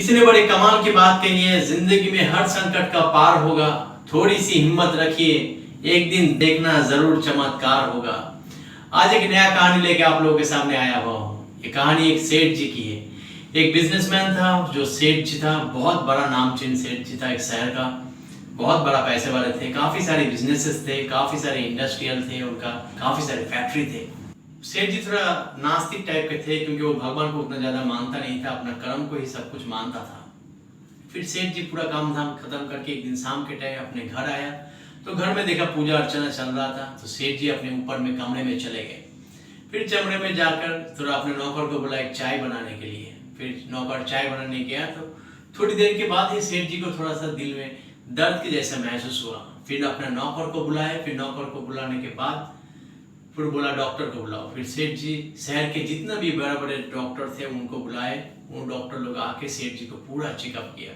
किसी ने बड़े कमाल की बात कही है, जिंदगी में हर संकट का पार होगा, थोड़ी सी हिम्मत रखिए, एक दिन देखना जरूर चमत्कार होगा। आज एक नया कहानी लेके आप लोगों के सामने आया हुआ हूँ। ये कहानी एक सेठ जी की है। एक बिजनेसमैन था जो सेठ जी था, बहुत बड़ा नामचीन सेठ जी था, एक शहर का बहुत बड़ा पैसे वाले थे, काफी सारे बिजनेसेस थे, काफी सारे इंडस्ट्रियल थे, उनका काफी सारे फैक्ट्री थे। सेठ जी थोड़ा नास्तिक टाइप के थे क्योंकि वो भगवान को उतना ज्यादा मानता नहीं था, अपना कर्म को ही सब कुछ मानता था। फिर सेठ जी पूरा काम धाम खत्म करके एक दिन शाम के टाइम अपने घर आया तो घर में देखा पूजा अर्चना चल रहा था। तो सेठ जी अपने ऊपर में कमरे में चले गए। फिर कमरे में जाकर थोड़ा अपने नौकर को बोला एक चाय बनाने के लिए। फिर नौकर चाय बनाने गया तो थोड़ी देर के बाद ही सेठ जी को थोड़ा सा दिल में दर्द के जैसा महसूस हुआ। फिर अपने नौकर को बुलाया। फिर नौकर को बुलाने के बाद फिर बोला डॉक्टर को बुलाओ। फिर सेठ जी शहर के जितना भी बड़े बड़े डॉक्टर थे उनको बुलाए। वो डॉक्टर लोग आके सेठ जी को पूरा चेकअप किया,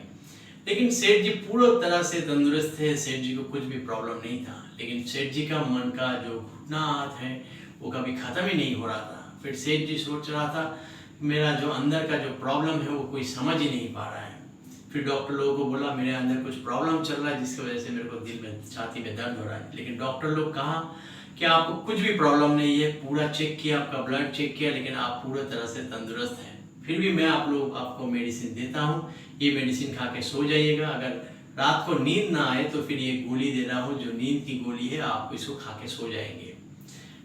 लेकिन सेठ जी पूरा तरह से तंदुरुस्त थे। सेठ जी को कुछ भी प्रॉब्लम नहीं था, लेकिन सेठ जी का मन का जो घुटनाहट है वो कभी खत्म ही नहीं हो रहा था। फिर सेठ जी सोच रहा था मेरा जो अंदर का जो प्रॉब्लम है वो कोई समझ ही नहीं पा रहा है। फिर डॉक्टर लोगों को बोला मेरे अंदर कुछ प्रॉब्लम चल रहा है जिसकी वजह से मेरे को दिल में छाती में दर्द हो रहा है। लेकिन डॉक्टर लोग कहा कि आपको कुछ भी प्रॉब्लम नहीं है, पूरा चेक किया, आपका ब्लड चेक किया, लेकिन आप पूरा तरह से तंदुरुस्त हैं। फिर भी मैं आपको मेडिसिन देता हूँ, ये मेडिसिन खा के सो जाइएगा। अगर रात को नींद ना आए तो फिर ये गोली दे रहा हूँ जो नींद की गोली है, आप इसको खा के सो जाएंगे।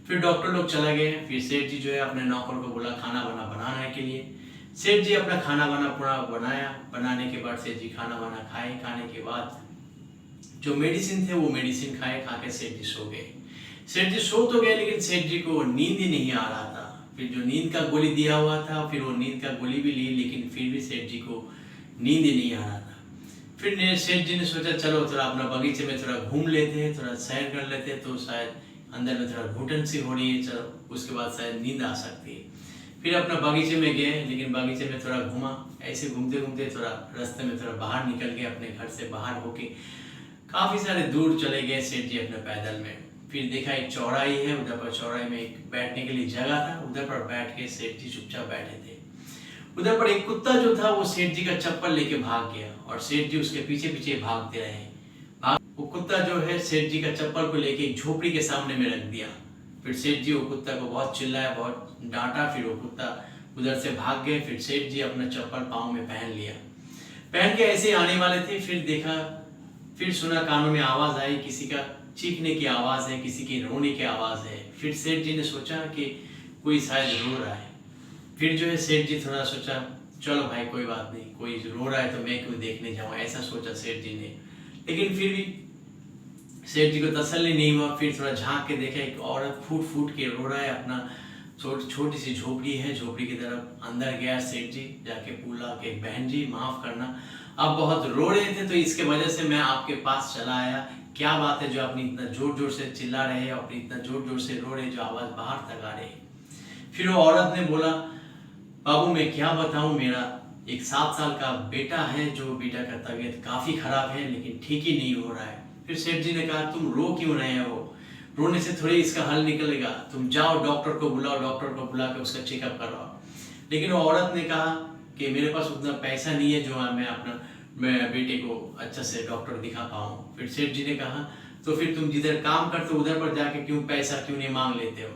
फिर डॉक्टर लोग चला गए। फिर सेठ जी जो है अपने नौकर को बोला खाना बनाने के लिए। सेठ जी अपना खाना पूरा बनाया। बनाने के बाद सेठ जी खाना खाए। खाने के बाद जो मेडिसिन थे वो मेडिसिन खाए। खा के सेठ जी सो गए। सेठ जी सो तो गए, लेकिन सेठ जी को नींद ही नहीं आ रहा था। फिर जो नींद का गोली दिया हुआ था फिर वो नींद का गोली भी ली, लेकिन फिर भी सेठ जी को नींद ही नहीं आ रहा था। फिर सेठ जी ने सोचा चलो थोड़ा अपना बगीचे में थोड़ा घूम लेते हैं, थोड़ा सैर कर लेते हैं, तो शायद अंदर में थोड़ा घुटन सी हो रही है, चलो उसके बाद शायद नींद आ सकती है। फिर अपना बगीचे में गए, लेकिन बगीचे में थोड़ा घूमा। ऐसे घूमते घूमते थोड़ा रास्ते में थोड़ा बाहर निकल गए, अपने घर से बाहर होके काफ़ी सारे दूर चले गए सेठ जी अपने पैदल में। फिर देखा एक चौराही है, उधर पर चौराही में एक बैठने के लिए जगह था, उधर पर बैठ के सेठ जी चुपचाप बैठे थे। उधर पर एक कुत्ता जो था वो सेठ जी का चप्पल लेके भाग गया और सेठ जी उसके पीछे पीछे भागते रहे। वो कुत्ता जो है सेठ जी का चप्पल को लेके एक झोपड़ी के सामने में रख दिया। फिर सेठ जी वो कुत्ता को बहुत चिल्लाया, बहुत डांटा। फिर वो कुत्ता उधर से भाग गए। फिर सेठ जी अपना चप्पल पाँव में पहन लिया। पहन के ऐसे आने वाले थे, फिर सुना कानों में आवाज आई, किसी का चीखने की आवाज है, किसी की रोने की आवाज है। फिर सेठ जी ने सोचा कि कोई शायद रो रहा है। फिर जो है सेठ जी थोड़ा सोचा चलो भाई कोई बात नहीं, कोई रो रहा है तो मैं क्यों देखने जाऊँ, ऐसा सोचा सेठ जी ने। लेकिन फिर भी सेठ जी को तसल्ली नहीं हुआ। फिर थोड़ा झांक के देखा एक औरत फूट फूट के रो रहा है। अपना छोटी सी झोपड़ी है, झोपड़ी की तरफ अंदर गया सेठ जी, जाके बोला कि बहन जी माफ करना, आप बहुत रो रहे थे तो इसके वजह से मैं आपके पास चला आया। क्या बात है जो अपनी इतना जोर जोर से चिल्ला रहे हैं, अपनी इतना जोर जोर से रो रहे, जो आवाज बाहर तक आ रही। फिर वो औरत ने बोला बाबू मैं क्या बताऊं, मेरा एक 7 साल का बेटा है, जो बेटा का तबीयत काफी खराब है लेकिन ठीक ही नहीं हो रहा है। फिर सेठ जी ने कहा तुम रो क्यों रहे हो, रोने से थोड़ी इसका हल निकलेगा, तुम जाओ डॉक्टर को बुलाओ, डॉक्टर को बुला के उसका चेकअप करवाओ। लेकिन वो औरत ने कहा कि मेरे पास उतना पैसा नहीं है जो मैं बेटे को अच्छा से डॉक्टर दिखा पाऊँ। फिर सेठ जी ने कहा तो फिर तुम जिधर काम करते हो उधर पर जाके पैसा क्यों नहीं मांग लेते हो।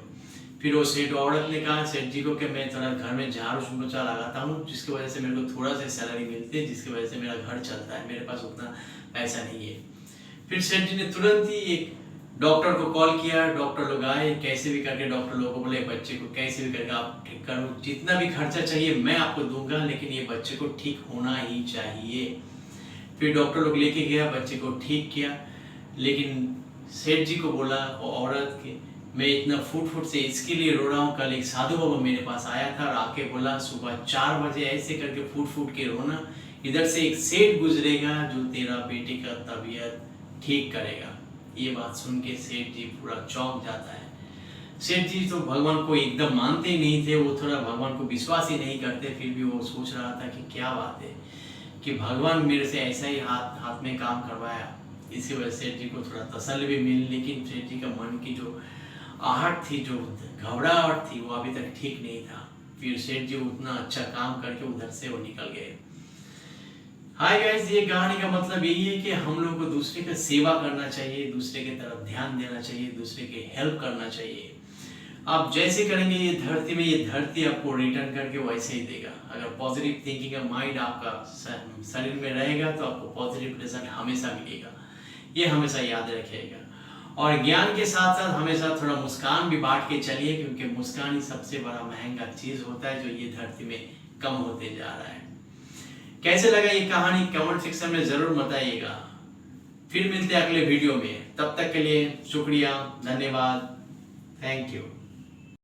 फिर वो सेठ औरत ने कहा सेठ जी को कि मैं थोड़ा घर में झाड़ू पोछा लगाता हूँ, जिसकी वजह से मेरे को थोड़ा सा सैलरी मिलती है, जिसकी वजह से मेरा घर चलता है, मेरे पास उतना पैसा नहीं है। फिर सेठ जी ने तुरंत ही एक डॉक्टर को कॉल किया। डॉक्टर लोग आए, कैसे भी करके डॉक्टर लोगों को बोले बच्चे को कैसे भी करके आप ठीक करो, जितना भी खर्चा चाहिए मैं आपको दूंगा, लेकिन ये बच्चे को ठीक होना ही चाहिए। फिर डॉक्टर लोग लेके गया, बच्चे को ठीक किया। लेकिन सेठ जी को बोला वो औरत के मैं इतना फुट फुट से इसके लिए रो रहा हूँ, कल एक साधु बाबा मेरे पास आया था और आके बोला सुबह 4 बजे ऐसे करके फुट फुट के रोना, इधर से एक सेठ गुजरेगा जो तेरा बेटे का तबीयत ठीक करेगा। ये बात सुन के सेठ जी पूरा चौंक जाता है। सेठ जी तो भगवान को एकदम मानते ही नहीं थे, वो थोड़ा भगवान को विश्वास ही नहीं करते। फिर भी वो सोच रहा था कि क्या बात है कि भगवान मेरे से ऐसा ही हाथ में काम करवाया। इसी वजह से सेठ जी को थोड़ा तसल्ली भी मिली। लेकिन सेठ जी का मन की जो आहट थी, जो घबराहट थी, वो अभी तक ठीक नहीं था। फिर सेठ जी उतना अच्छा काम करके उधर से वो निकल गए। हाय गाइस, ये कहानी का मतलब यही है कि हम लोग को दूसरे का सेवा करना चाहिए, दूसरे की तरफ ध्यान देना चाहिए, दूसरे की हेल्प करना चाहिए। आप जैसे करेंगे ये धरती आपको रिटर्न करके वैसे ही देगा। अगर पॉजिटिव थिंकिंग का माइंड आपका शरीर में रहेगा तो आपको पॉजिटिव रिजल्ट हमेशा मिलेगा। ये हमेशा याद रखिएगा। और ज्ञान के साथ साथ हमेशा थोड़ा मुस्कान भी बांट के चलिए, क्योंकि मुस्कान ही सबसे बड़ा महंगा चीज होता है जो ये धरती में कम होते जा रहा है। कैसे लगा ये कहानी कमेंट सेक्शन में जरूर बताइएगा। फिर मिलते हैं अगले वीडियो में, तब तक के लिए शुक्रिया, धन्यवाद, थैंक यू।